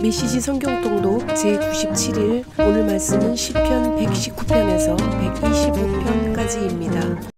메시지 성경통독 제97일 오늘 말씀은 시편 119편에서 125편까지입니다.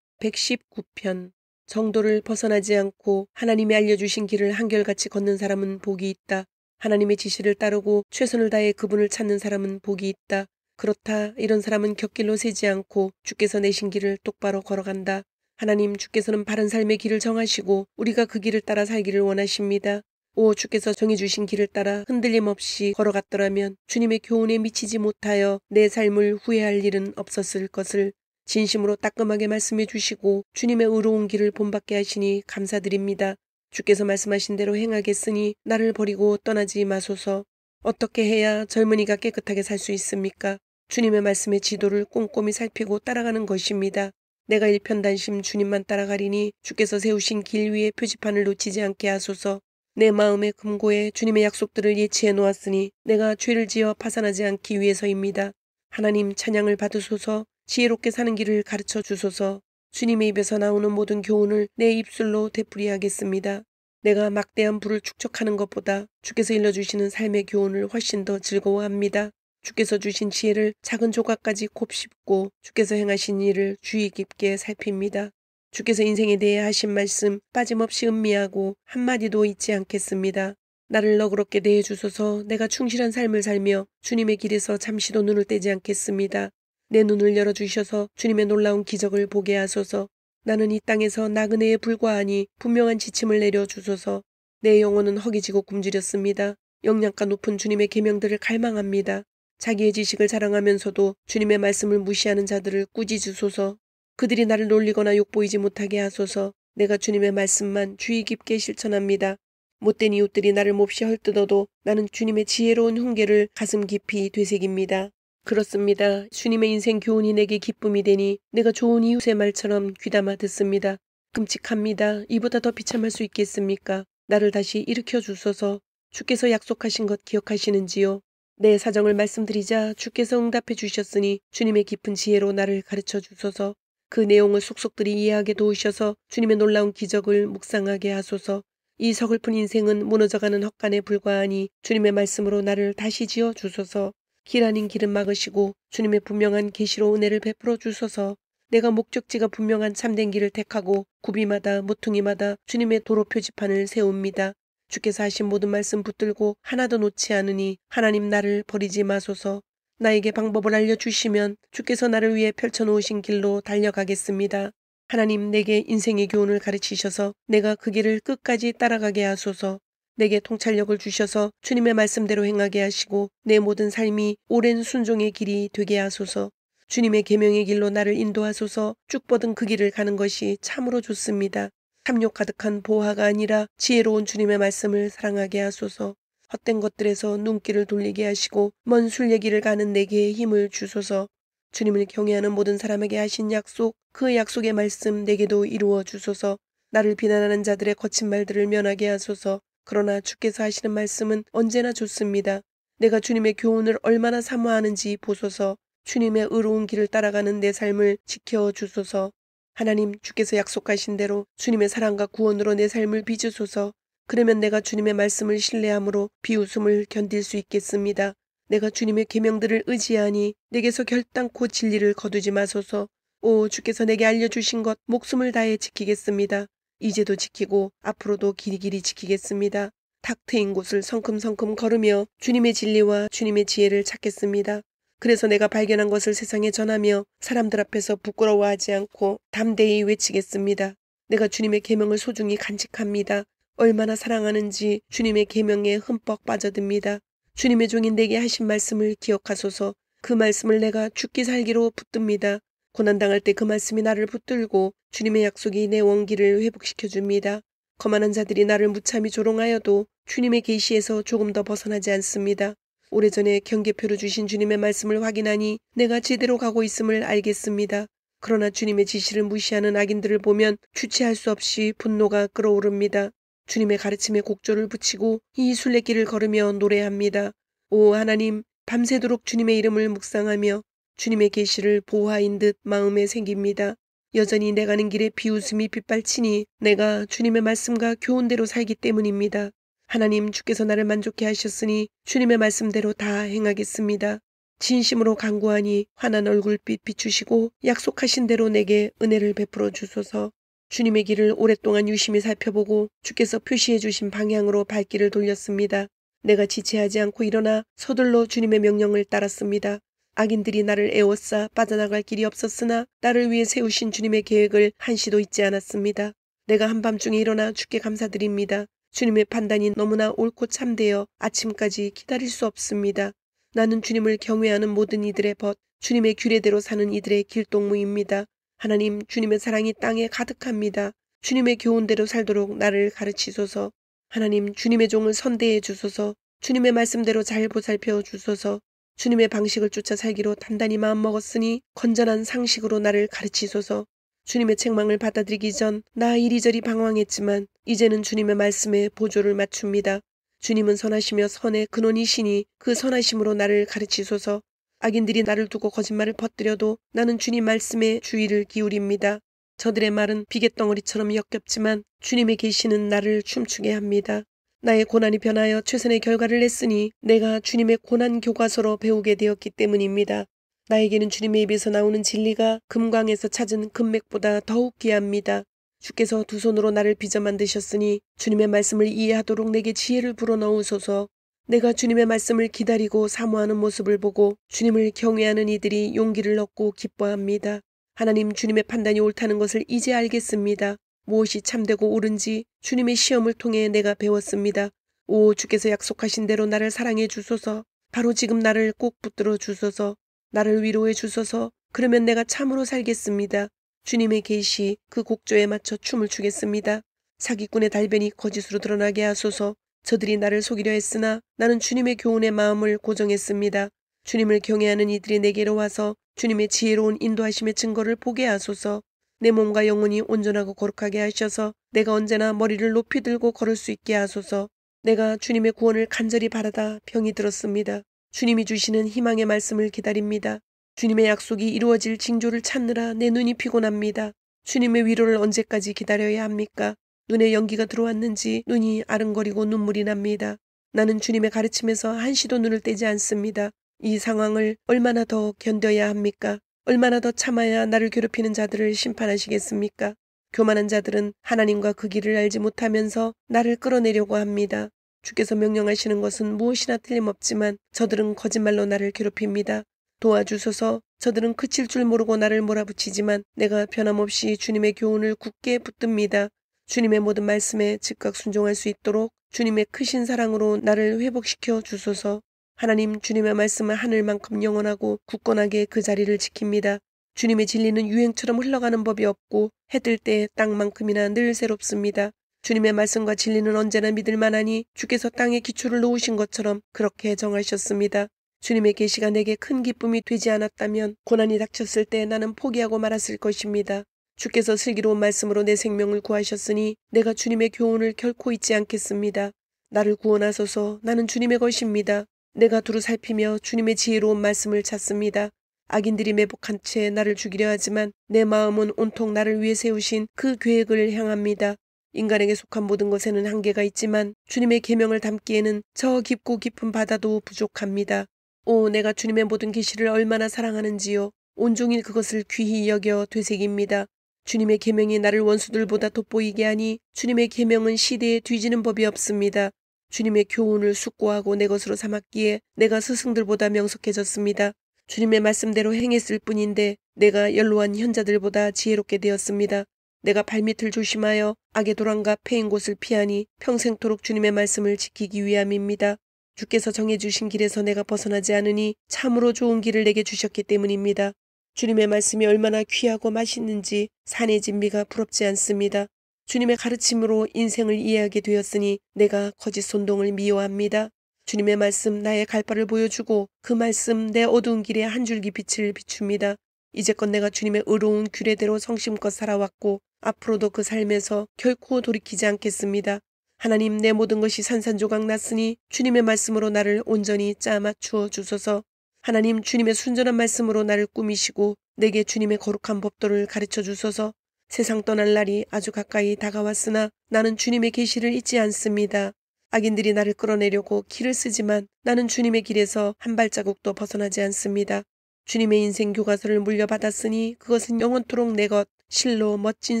119편 정도를 벗어나지 않고 하나님이 알려주신 길을 한결같이 걷는 사람은 복이 있다. 하나님의 지시를 따르고 최선을 다해 그분을 찾는 사람은 복이 있다. 그렇다. 이런 사람은 곁길로 새지 않고 주께서 내신 길을 똑바로 걸어간다. 하나님 주께서는 바른 삶의 길을 정하시고 우리가 그 길을 따라 살기를 원하십니다. 오 주께서 정해주신 길을 따라 흔들림 없이 걸어갔더라면 주님의 교훈에 미치지 못하여 내 삶을 후회할 일은 없었을 것을 진심으로 따끔하게 말씀해 주시고 주님의 의로운 길을 본받게 하시니 감사드립니다. 주께서 말씀하신 대로 행하겠으니 나를 버리고 떠나지 마소서. 어떻게 해야 젊은이가 깨끗하게 살 수 있습니까? 주님의 말씀의 지도를 꼼꼼히 살피고 따라가는 것입니다. 내가 일편단심 주님만 따라가리니 주께서 세우신 길 위에 표지판을 놓치지 않게 하소서. 내 마음의 금고에 주님의 약속들을 예치해 놓았으니 내가 죄를 지어 파산하지 않기 위해서입니다. 하나님 찬양을 받으소서. 지혜롭게 사는 길을 가르쳐 주소서. 주님의 입에서 나오는 모든 교훈을 내 입술로 되풀이하겠습니다. 내가 막대한 부를 축적하는 것보다 주께서 일러주시는 삶의 교훈을 훨씬 더 즐거워합니다. 주께서 주신 지혜를 작은 조각까지 곱씹고 주께서 행하신 일을 주의 깊게 살핍니다. 주께서 인생에 대해 하신 말씀 빠짐없이 음미하고 한마디도 잊지 않겠습니다. 나를 너그럽게 대해 주소서. 내가 충실한 삶을 살며 주님의 길에서 잠시도 눈을 떼지 않겠습니다. 내 눈을 열어주셔서 주님의 놀라운 기적을 보게 하소서. 나는 이 땅에서 나그네에 불과하니 분명한 지침을 내려주소서. 내 영혼은 허기지고 굶주렸습니다. 영양가 높은 주님의 계명들을 갈망합니다. 자기의 지식을 자랑하면서도 주님의 말씀을 무시하는 자들을 꾸짖으소서. 그들이 나를 놀리거나 욕보이지 못하게 하소서. 내가 주님의 말씀만 주의 깊게 실천합니다. 못된 이웃들이 나를 몹시 헐뜯어도 나는 주님의 지혜로운 훈계를 가슴 깊이 되새깁니다. 그렇습니다. 주님의 인생 교훈이 내게 기쁨이 되니 내가 좋은 이웃의 말처럼 귀담아 듣습니다. 끔찍합니다. 이보다 더 비참할 수 있겠습니까? 나를 다시 일으켜 주소서. 주께서 약속하신 것 기억하시는지요? 내 사정을 말씀드리자 주께서 응답해 주셨으니 주님의 깊은 지혜로 나를 가르쳐 주소서. 그 내용을 속속들이 이해하게 도우셔서 주님의 놀라운 기적을 묵상하게 하소서. 이 서글픈 인생은 무너져가는 헛간에 불과하니 주님의 말씀으로 나를 다시 지어 주소서. 길 아닌 길은 막으시고 주님의 분명한 계시로 은혜를 베풀어 주소서. 내가 목적지가 분명한 참된 길을 택하고 구비마다 모퉁이마다 주님의 도로 표지판을 세웁니다. 주께서 하신 모든 말씀 붙들고 하나도 놓지 않으니 하나님 나를 버리지 마소서. 나에게 방법을 알려주시면 주께서 나를 위해 펼쳐놓으신 길로 달려가겠습니다. 하나님 내게 인생의 교훈을 가르치셔서 내가 그 길을 끝까지 따라가게 하소서. 내게 통찰력을 주셔서 주님의 말씀대로 행하게 하시고 내 모든 삶이 오랜 순종의 길이 되게 하소서. 주님의 계명의 길로 나를 인도하소서. 쭉 뻗은 그 길을 가는 것이 참으로 좋습니다. 탐욕 가득한 보화가 아니라 지혜로운 주님의 말씀을 사랑하게 하소서. 헛된 것들에서 눈길을 돌리게 하시고 먼 순례길을 가는 내게 힘을 주소서. 주님을 경외하는 모든 사람에게 하신 약속, 그 약속의 말씀 내게도 이루어 주소서. 나를 비난하는 자들의 거친 말들을 면하게 하소서. 그러나 주께서 하시는 말씀은 언제나 좋습니다. 내가 주님의 교훈을 얼마나 사모하는지 보소서. 주님의 의로운 길을 따라가는 내 삶을 지켜주소서. 하나님 주께서 약속하신 대로 주님의 사랑과 구원으로 내 삶을 빚으소서. 그러면 내가 주님의 말씀을 신뢰함으로 비웃음을 견딜 수 있겠습니다. 내가 주님의 계명들을 의지하니 내게서 결단코 진리를 거두지 마소서. 오 주께서 내게 알려주신 것 목숨을 다해 지키겠습니다. 이제도 지키고 앞으로도 길이길이 지키겠습니다. 탁 트인 곳을 성큼성큼 걸으며 주님의 진리와 주님의 지혜를 찾겠습니다. 그래서 내가 발견한 것을 세상에 전하며 사람들 앞에서 부끄러워하지 않고 담대히 외치겠습니다. 내가 주님의 계명을 소중히 간직합니다. 얼마나 사랑하는지 주님의 계명에 흠뻑 빠져듭니다. 주님의 종인 내게 하신 말씀을 기억하소서. 그 말씀을 내가 죽기 살기로 붙듭니다. 고난당할 때 그 말씀이 나를 붙들고 주님의 약속이 내 원기를 회복시켜줍니다. 거만한 자들이 나를 무참히 조롱하여도 주님의 계시에서 조금 더 벗어나지 않습니다. 오래전에 경계표로 주신 주님의 말씀을 확인하니 내가 제대로 가고 있음을 알겠습니다. 그러나 주님의 지시를 무시하는 악인들을 보면 주체할 수 없이 분노가 끓어오릅니다. 주님의 가르침에 곡조를 붙이고 이 순례길을 걸으며 노래합니다. 오 하나님 밤새도록 주님의 이름을 묵상하며 주님의 계시를 보화인 듯 마음에 생깁니다. 여전히 내 가는 길에 비웃음이 빗발치니 내가 주님의 말씀과 교훈대로 살기 때문입니다. 하나님 주께서 나를 만족해 하셨으니 주님의 말씀대로 다 행하겠습니다. 진심으로 간구하니 환한 얼굴빛 비추시고 약속하신 대로 내게 은혜를 베풀어 주소서. 주님의 길을 오랫동안 유심히 살펴보고 주께서 표시해 주신 방향으로 발길을 돌렸습니다. 내가 지체하지 않고 일어나 서둘러 주님의 명령을 따랐습니다. 악인들이 나를 애워싸 빠져나갈 길이 없었으나 나를 위해 세우신 주님의 계획을 한시도 잊지 않았습니다. 내가 한밤중에 일어나 주께 감사드립니다. 주님의 판단이 너무나 옳고 참되어 아침까지 기다릴 수 없습니다. 나는 주님을 경외하는 모든 이들의 벗, 주님의 규례대로 사는 이들의 길동무입니다. 하나님, 주님의 사랑이 땅에 가득합니다. 주님의 교훈대로 살도록 나를 가르치소서. 하나님, 주님의 종을 선대해 주소서. 주님의 말씀대로 잘 보살펴 주소서. 주님의 방식을 쫓아 살기로 단단히 마음먹었으니 건전한 상식으로 나를 가르치소서. 주님의 책망을 받아들이기 전 나 이리저리 방황했지만 이제는 주님의 말씀에 보조를 맞춥니다. 주님은 선하시며 선의 근원이시니 그 선하심으로 나를 가르치소서. 악인들이 나를 두고 거짓말을 퍼뜨려도 나는 주님 말씀에 주의를 기울입니다. 저들의 말은 비갯덩어리처럼 역겹지만 주님의 계시는 나를 춤추게 합니다. 나의 고난이 변하여 최선의 결과를 냈으니 내가 주님의 고난 교과서로 배우게 되었기 때문입니다. 나에게는 주님의 입에서 나오는 진리가 금광에서 찾은 금맥보다 더욱 귀합니다. 주께서 두 손으로 나를 빚어 만드셨으니 주님의 말씀을 이해하도록 내게 지혜를 불어넣으소서. 내가 주님의 말씀을 기다리고 사모하는 모습을 보고 주님을 경외하는 이들이 용기를 얻고 기뻐합니다. 하나님, 주님의 판단이 옳다는 것을 이제 알겠습니다. 무엇이 참되고 옳은지 주님의 시험을 통해 내가 배웠습니다. 오, 주께서 약속하신 대로 나를 사랑해 주소서. 바로 지금 나를 꼭 붙들어 주소서. 나를 위로해 주소서. 그러면 내가 참으로 살겠습니다. 주님의 계시 그 곡조에 맞춰 춤을 추겠습니다. 사기꾼의 달변이 거짓으로 드러나게 하소서. 저들이 나를 속이려 했으나 나는 주님의 교훈의 마음을 고정했습니다. 주님을 경외하는 이들이 내게로 와서 주님의 지혜로운 인도하심의 증거를 보게 하소서. 내 몸과 영혼이 온전하고 거룩하게 하셔서 내가 언제나 머리를 높이 들고 걸을 수 있게 하소서. 내가 주님의 구원을 간절히 바라다 병이 들었습니다. 주님이 주시는 희망의 말씀을 기다립니다. 주님의 약속이 이루어질 징조를 찾느라 내 눈이 피곤합니다. 주님의 위로를 언제까지 기다려야 합니까? 눈에 연기가 들어왔는지 눈이 아른거리고 눈물이 납니다. 나는 주님의 가르침에서 한시도 눈을 떼지 않습니다. 이 상황을 얼마나 더 견뎌야 합니까? 얼마나 더 참아야 나를 괴롭히는 자들을 심판하시겠습니까? 교만한 자들은 하나님과 그 길을 알지 못하면서 나를 끌어내려고 합니다. 주께서 명령하시는 것은 무엇이나 틀림없지만 저들은 거짓말로 나를 괴롭힙니다. 도와주소서. 저들은 그칠 줄 모르고 나를 몰아붙이지만 내가 변함없이 주님의 교훈을 굳게 붙듭니다. 주님의 모든 말씀에 즉각 순종할 수 있도록 주님의 크신 사랑으로 나를 회복시켜 주소서. 하나님, 주님의 말씀은 하늘만큼 영원하고 굳건하게 그 자리를 지킵니다. 주님의 진리는 유행처럼 흘러가는 법이 없고 해 뜰 때 땅만큼이나 늘 새롭습니다. 주님의 말씀과 진리는 언제나 믿을 만하니 주께서 땅에 기초를 놓으신 것처럼 그렇게 정하셨습니다. 주님의 계시가 내게 큰 기쁨이 되지 않았다면 고난이 닥쳤을 때 나는 포기하고 말았을 것입니다. 주께서 슬기로운 말씀으로 내 생명을 구하셨으니 내가 주님의 교훈을 결코 잊지 않겠습니다. 나를 구원하소서. 나는 주님의 것입니다. 내가 두루 살피며 주님의 지혜로운 말씀을 찾습니다. 악인들이 매복한 채 나를 죽이려 하지만 내 마음은 온통 나를 위해 세우신 그 계획을 향합니다. 인간에게 속한 모든 것에는 한계가 있지만 주님의 계명을 담기에는 저 깊고 깊은 바다도 부족합니다. 오, 내가 주님의 모든 계시를 얼마나 사랑하는지요. 온종일 그것을 귀히 여겨 되새깁니다. 주님의 계명이 나를 원수들보다 돋보이게 하니 주님의 계명은 시대에 뒤지는 법이 없습니다. 주님의 교훈을 숙고하고 내 것으로 삼았기에 내가 스승들보다 명석해졌습니다. 주님의 말씀대로 행했을 뿐인데 내가 연로한 현자들보다 지혜롭게 되었습니다. 내가 발밑을 조심하여 악의 도랑과 패인 곳을 피하니 평생토록 주님의 말씀을 지키기 위함입니다. 주께서 정해주신 길에서 내가 벗어나지 않으니 참으로 좋은 길을 내게 주셨기 때문입니다. 주님의 말씀이 얼마나 귀하고 맛있는지 산의 진미가 부럽지 않습니다. 주님의 가르침으로 인생을 이해하게 되었으니 내가 거짓 손동을 미워합니다. 주님의 말씀 나의 갈바를 보여주고 그 말씀 내 어두운 길에 한 줄기 빛을 비춥니다. 이제껏 내가 주님의 의로운 규례대로 성심껏 살아왔고 앞으로도 그 삶에서 결코 돌이키지 않겠습니다. 하나님, 내 모든 것이 산산조각 났으니 주님의 말씀으로 나를 온전히 짜맞추어 주소서. 하나님, 주님의 순전한 말씀으로 나를 꾸미시고 내게 주님의 거룩한 법도를 가르쳐 주소서. 세상 떠날 날이 아주 가까이 다가왔으나 나는 주님의 계시를 잊지 않습니다. 악인들이 나를 끌어내려고 길을 쓰지만 나는 주님의 길에서 한 발자국도 벗어나지 않습니다. 주님의 인생 교과서를 물려받았으니 그것은 영원토록 내 것, 실로 멋진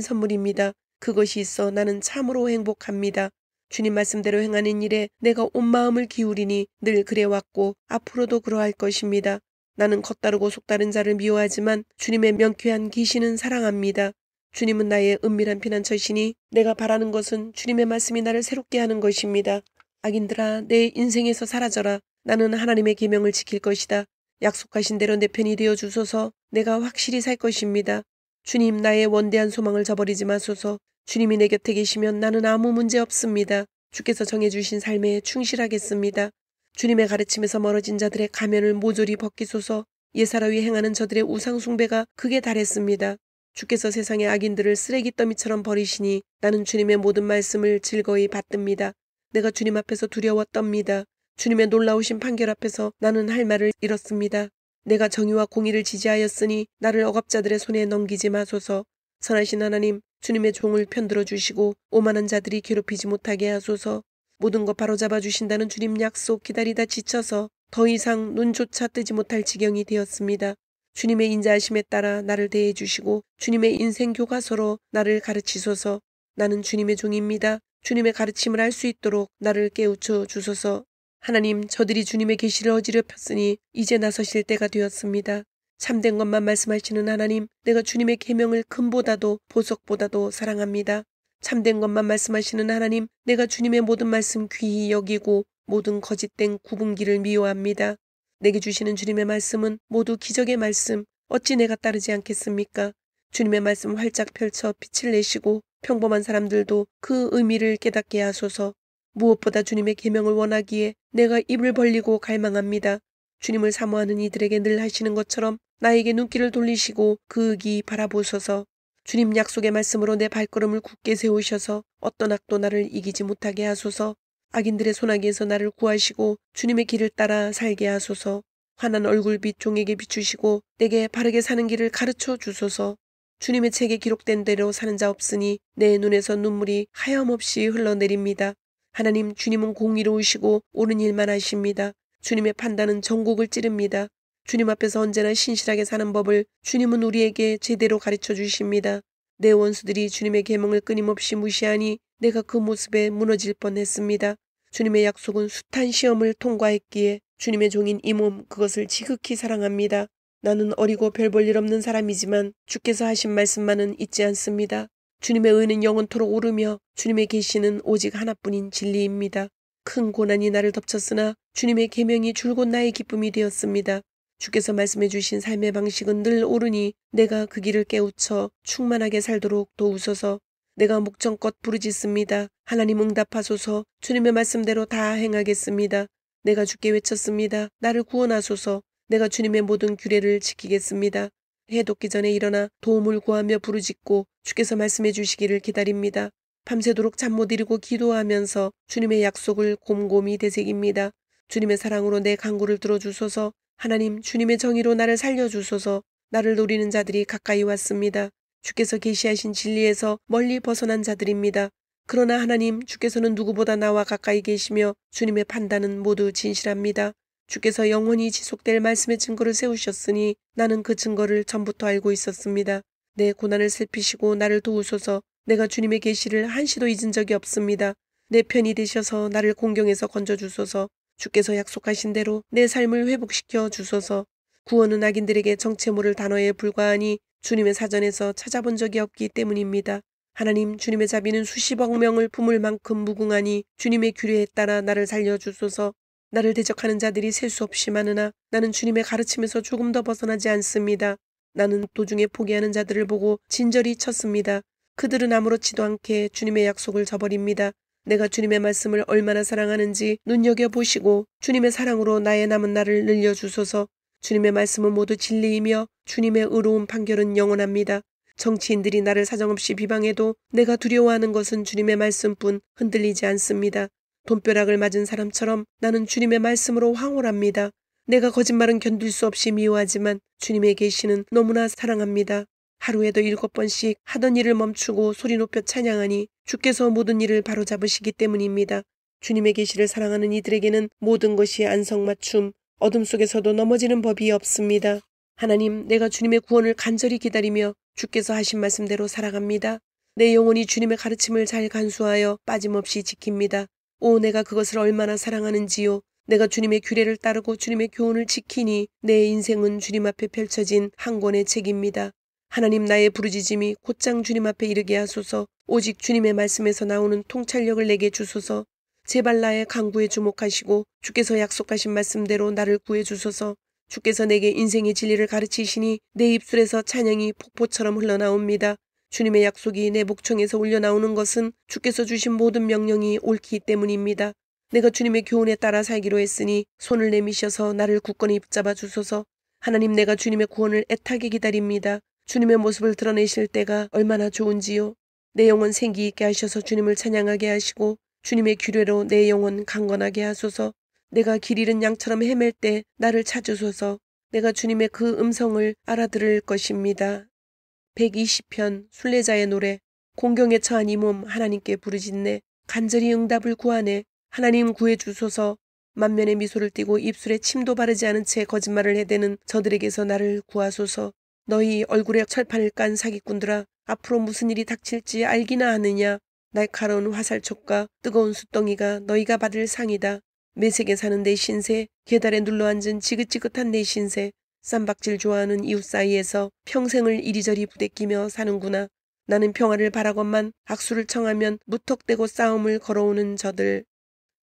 선물입니다. 그것이 있어 나는 참으로 행복합니다. 주님 말씀대로 행하는 일에 내가 온 마음을 기울이니 늘 그래왔고 앞으로도 그러할 것입니다. 나는 겉다르고 속다른 자를 미워하지만 주님의 명쾌한 계시는 사랑합니다. 주님은 나의 은밀한 피난처시니 내가 바라는 것은 주님의 말씀이 나를 새롭게 하는 것입니다. 악인들아, 내 인생에서 사라져라. 나는 하나님의 계명을 지킬 것이다. 약속하신 대로 내 편이 되어 주소서. 내가 확실히 살 것입니다. 주님, 나의 원대한 소망을 저버리지 마소서. 주님이 내 곁에 계시면 나는 아무 문제 없습니다. 주께서 정해주신 삶에 충실하겠습니다. 주님의 가르침에서 멀어진 자들의 가면을 모조리 벗기소서. 예사로이 행하는 저들의 우상숭배가 극에 달했습니다. 주께서 세상의 악인들을 쓰레기 더미처럼 버리시니 나는 주님의 모든 말씀을 즐거이 받듭니다. 내가 주님 앞에서 두려워 떱니다. 주님의 놀라우신 판결 앞에서 나는 할 말을 잃었습니다. 내가 정의와 공의를 지지하였으니 나를 억압자들의 손에 넘기지 마소서. 선하신 하나님, 주님의 종을 편들어 주시고 오만한 자들이 괴롭히지 못하게 하소서. 모든 것 바로잡아 주신다는 주님 약속 기다리다 지쳐서 더 이상 눈조차 뜨지 못할 지경이 되었습니다. 주님의 인자하심에 따라 나를 대해 주시고 주님의 인생 교과서로 나를 가르치소서. 나는 주님의 종입니다. 주님의 가르침을 알 수 있도록 나를 깨우쳐 주소서. 하나님, 저들이 주님의 계시를 어지럽혔으니 이제 나서실 때가 되었습니다. 참된 것만 말씀하시는 하나님, 내가 주님의 계명을 금보다도 보석보다도 사랑합니다. 참된 것만 말씀하시는 하나님, 내가 주님의 모든 말씀 귀히 여기고 모든 거짓된 구분기를 미워합니다. 내게 주시는 주님의 말씀은 모두 기적의 말씀, 어찌 내가 따르지 않겠습니까? 주님의 말씀 활짝 펼쳐 빛을 내시고 평범한 사람들도 그 의미를 깨닫게 하소서. 무엇보다 주님의 계명을 원하기에 내가 입을 벌리고 갈망합니다. 주님을 사모하는 이들에게 늘 하시는 것처럼 나에게 눈길을 돌리시고 그 의기 바라보소서. 주님 약속의 말씀으로 내 발걸음을 굳게 세우셔서 어떤 악도 나를 이기지 못하게 하소서. 악인들의 손아귀에서 나를 구하시고 주님의 길을 따라 살게 하소서. 환한 얼굴빛 종에게 비추시고 내게 바르게 사는 길을 가르쳐 주소서. 주님의 책에 기록된 대로 사는 자 없으니 내 눈에서 눈물이 하염없이 흘러내립니다. 하나님, 주님은 공의로우시고 옳은 일만 하십니다. 주님의 판단은 전국을 찌릅니다. 주님 앞에서 언제나 신실하게 사는 법을 주님은 우리에게 제대로 가르쳐 주십니다. 내 원수들이 주님의 계명을 끊임없이 무시하니 내가 그 모습에 무너질 뻔했습니다. 주님의 약속은 숱한 시험을 통과했기에 주님의 종인 이 몸 그것을 지극히 사랑합니다. 나는 어리고 별 볼 일 없는 사람이지만 주께서 하신 말씀만은 잊지 않습니다. 주님의 의는 영원토록 오르며 주님의 계시는 오직 하나뿐인 진리입니다. 큰 고난이 나를 덮쳤으나 주님의 계명이 줄곧 나의 기쁨이 되었습니다. 주께서 말씀해 주신 삶의 방식은 늘 옳으니 내가 그 길을 깨우쳐 충만하게 살도록 도우소서. 내가 목청껏 부르짖습니다. 하나님 응답하소서. 주님의 말씀대로 다 행하겠습니다. 내가 주께 외쳤습니다. 나를 구원하소서. 내가 주님의 모든 규례를 지키겠습니다. 해 돋기 전에 일어나 도움을 구하며 부르짖고 주께서 말씀해 주시기를 기다립니다. 밤새도록 잠 못 이루고 기도하면서 주님의 약속을 곰곰이 되새깁니다. 주님의 사랑으로 내 간구를 들어주소서. 하나님, 주님의 정의로 나를 살려주소서. 나를 노리는 자들이 가까이 왔습니다. 주께서 계시하신 진리에서 멀리 벗어난 자들입니다. 그러나 하나님, 주께서는 누구보다 나와 가까이 계시며 주님의 판단은 모두 진실합니다. 주께서 영원히 지속될 말씀의 증거를 세우셨으니 나는 그 증거를 전부터 알고 있었습니다. 내 고난을 살피시고 나를 도우소서. 내가 주님의 계시를 한시도 잊은 적이 없습니다. 내 편이 되셔서 나를 공경에서 건져주소서. 주께서 약속하신 대로 내 삶을 회복시켜 주소서. 구원은 악인들에게 정체 모를 단어에 불과하니 주님의 사전에서 찾아본 적이 없기 때문입니다. 하나님, 주님의 자비는 수십억 명을 품을 만큼 무궁하니 주님의 규례에 따라 나를 살려주소서. 나를 대적하는 자들이 셀 수 없이 많으나 나는 주님의 가르침에서 조금 더 벗어나지 않습니다. 나는 도중에 포기하는 자들을 보고 진저리 쳤습니다. 그들은 아무렇지도 않게 주님의 약속을 저버립니다. 내가 주님의 말씀을 얼마나 사랑하는지 눈여겨보시고 주님의 사랑으로 나의 남은 날을 늘려주소서. 주님의 말씀은 모두 진리이며 주님의 의로운 판결은 영원합니다. 정치인들이 나를 사정없이 비방해도 내가 두려워하는 것은 주님의 말씀뿐 흔들리지 않습니다. 돈벼락을 맞은 사람처럼 나는 주님의 말씀으로 황홀합니다. 내가 거짓말은 견딜 수 없이 미워하지만 주님의 계시는 너무나 사랑합니다. 하루에도 7번씩 하던 일을 멈추고 소리 높여 찬양하니 주께서 모든 일을 바로잡으시기 때문입니다. 주님의 계시를 사랑하는 이들에게는 모든 것이 안성맞춤, 어둠 속에서도 넘어지는 법이 없습니다. 하나님, 내가 주님의 구원을 간절히 기다리며 주께서 하신 말씀대로 살아갑니다. 내 영혼이 주님의 가르침을 잘 간수하여 빠짐없이 지킵니다. 오, 내가 그것을 얼마나 사랑하는지요. 내가 주님의 규례를 따르고 주님의 교훈을 지키니 내 인생은 주님 앞에 펼쳐진 한 권의 책입니다. 하나님, 나의 부르짖음이 곧장 주님 앞에 이르게 하소서. 오직 주님의 말씀에서 나오는 통찰력을 내게 주소서. 제발 나의 간구에 주목하시고 주께서 약속하신 말씀대로 나를 구해 주소서. 주께서 내게 인생의 진리를 가르치시니 내 입술에서 찬양이 폭포처럼 흘러나옵니다. 주님의 약속이 내 목청에서 울려나오는 것은 주께서 주신 모든 명령이 옳기 때문입니다. 내가 주님의 교훈에 따라 살기로 했으니 손을 내미셔서 나를 굳건히 붙잡아 주소서. 하나님, 내가 주님의 구원을 애타게 기다립니다. 주님의 모습을 드러내실 때가 얼마나 좋은지요. 내 영혼 생기 있게 하셔서 주님을 찬양하게 하시고 주님의 규례로 내 영혼 강건하게 하소서. 내가 길 잃은 양처럼 헤맬 때 나를 찾으소서. 내가 주님의 그 음성을 알아들을 것입니다. 120편 순례자의 노래. 공경에 처한 이 몸 하나님께 부르짖네. 간절히 응답을 구하네. 하나님 구해 주소서. 만면에 미소를 띠고 입술에 침도 바르지 않은 채 거짓말을 해대는 저들에게서 나를 구하소서. 너희 얼굴에 철판을 깐 사기꾼들아, 앞으로 무슨 일이 닥칠지 알기나 하느냐. 날카로운 화살촉과 뜨거운 숯덩이가 너희가 받을 상이다. 매색에 사는 내 신세, 계달에 눌러앉은 지긋지긋한 내 신세, 쌈박질 좋아하는 이웃 사이에서 평생을 이리저리 부대끼며 사는구나. 나는 평화를 바라건만 악수를 청하면 무턱대고 싸움을 걸어오는 저들.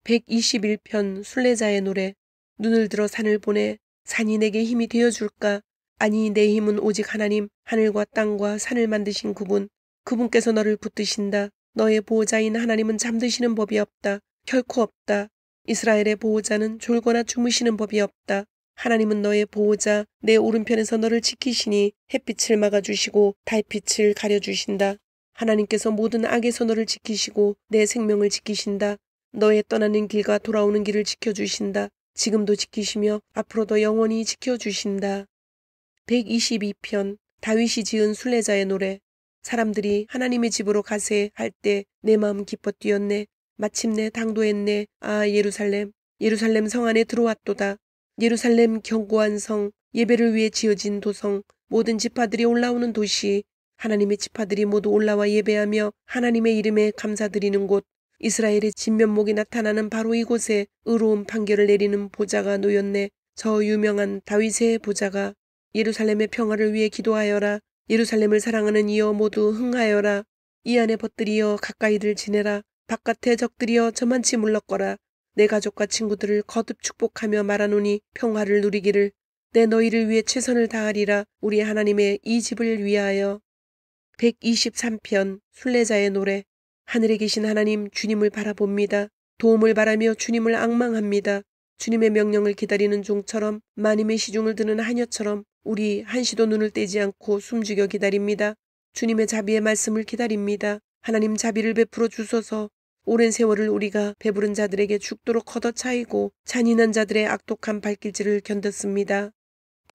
121편 순례자의 노래. 눈을 들어 산을 보내. 산이 내게 힘이 되어줄까? 아니, 내 힘은 오직 하나님, 하늘과 땅과 산을 만드신 그분. 그분께서 너를 붙드신다. 너의 보호자인 하나님은 잠드시는 법이 없다. 결코 없다. 이스라엘의 보호자는 졸거나 주무시는 법이 없다. 하나님은 너의 보호자, 내 오른편에서 너를 지키시니 햇빛을 막아주시고 달빛을 가려주신다. 하나님께서 모든 악에서 너를 지키시고 내 생명을 지키신다. 너의 떠나는 길과 돌아오는 길을 지켜주신다. 지금도 지키시며 앞으로도 영원히 지켜주신다. 122편 다윗이 지은 순례자의 노래. 사람들이 하나님의 집으로 가세 할 때 내 마음 기뻐 뛰었네. 마침내 당도했네. 아, 예루살렘, 예루살렘 성 안에 들어왔도다. 예루살렘 견고한 성, 예배를 위해 지어진 도성, 모든 지파들이 올라오는 도시, 하나님의 지파들이 모두 올라와 예배하며 하나님의 이름에 감사드리는 곳, 이스라엘의 진면목이 나타나는 바로 이곳에 의로운 판결을 내리는 보좌가 놓였네. 저 유명한 다윗의 보좌가. 예루살렘의 평화를 위해 기도하여라. 예루살렘을 사랑하는 이여 모두 흥하여라. 이 안에 벗들이여 가까이들 지내라. 바깥의 적들이여 저만치 물러거라. 내 가족과 친구들을 거듭 축복하며 말하노니 평화를 누리기를. 내 너희를 위해 최선을 다하리라. 우리 하나님의 이 집을 위하여. 123편 순례자의 노래. 하늘에 계신 하나님 주님을 바라봅니다. 도움을 바라며 주님을 앙망합니다. 주님의 명령을 기다리는 종처럼 마님의 시중을 드는 하녀처럼 우리 한시도 눈을 떼지 않고 숨죽여 기다립니다. 주님의 자비의 말씀을 기다립니다. 하나님 자비를 베풀어 주소서. 오랜 세월을 우리가 배부른 자들에게 죽도록 걷어차이고 잔인한 자들의 악독한 발길질을 견뎠습니다.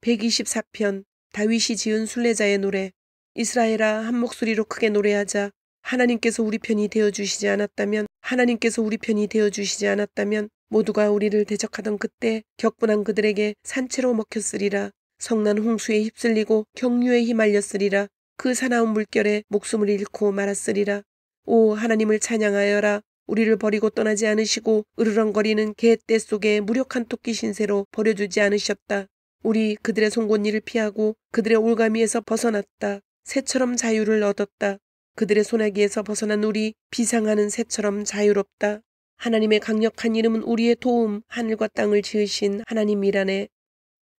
124편 다윗이 지은 순례자의 노래. 이스라엘아, 한 목소리로 크게 노래하자. 하나님께서 우리 편이 되어주시지 않았다면, 하나님께서 우리 편이 되어주시지 않았다면 모두가 우리를 대적하던 그때 격분한 그들에게 산채로 먹혔으리라. 성난 홍수에 휩쓸리고 경류에 휘말렸으리라. 그 사나운 물결에 목숨을 잃고 말았으리라. 오, 하나님을 찬양하여라. 우리를 버리고 떠나지 않으시고 으르렁거리는 개떼 속에 무력한 토끼 신세로 버려주지 않으셨다. 우리 그들의 송곳니를 피하고 그들의 올가미에서 벗어났다. 새처럼 자유를 얻었다. 그들의 소나기에서 벗어난 우리 비상하는 새처럼 자유롭다. 하나님의 강력한 이름은 우리의 도움, 하늘과 땅을 지으신 하나님이라네.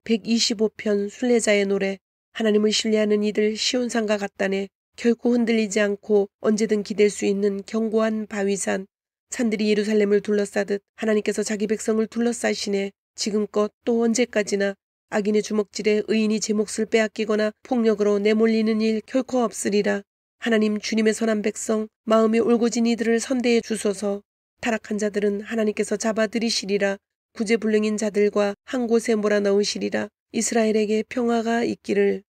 125편 순례자의 노래. 하나님을 신뢰하는 이들 시온산과 같다네. 결코 흔들리지 않고 언제든 기댈 수 있는 견고한 바위산. 산들이 예루살렘을 둘러싸듯 하나님께서 자기 백성을 둘러싸시네. 지금껏 또 언제까지나. 악인의 주먹질에 의인이 제 몫을 빼앗기거나 폭력으로 내몰리는 일 결코 없으리라. 하나님 주님의 선한 백성, 마음이 올고진 이들을 선대해 주소서. 타락한 자들은 하나님께서 잡아들이시리라. 구제불능인 자들과 한 곳에 몰아넣으시리라. 이스라엘에게 평화가 있기를.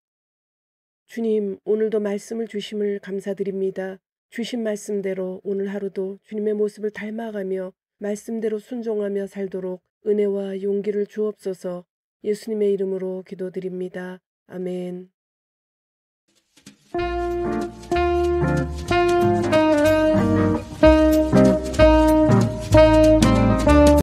주님, 오늘도 말씀을 주심을 감사드립니다. 주신 말씀대로 오늘 하루도 주님의 모습을 닮아가며 말씀대로 순종하며 살도록 은혜와 용기를 주옵소서. 예수님의 이름으로 기도드립니다. 아멘.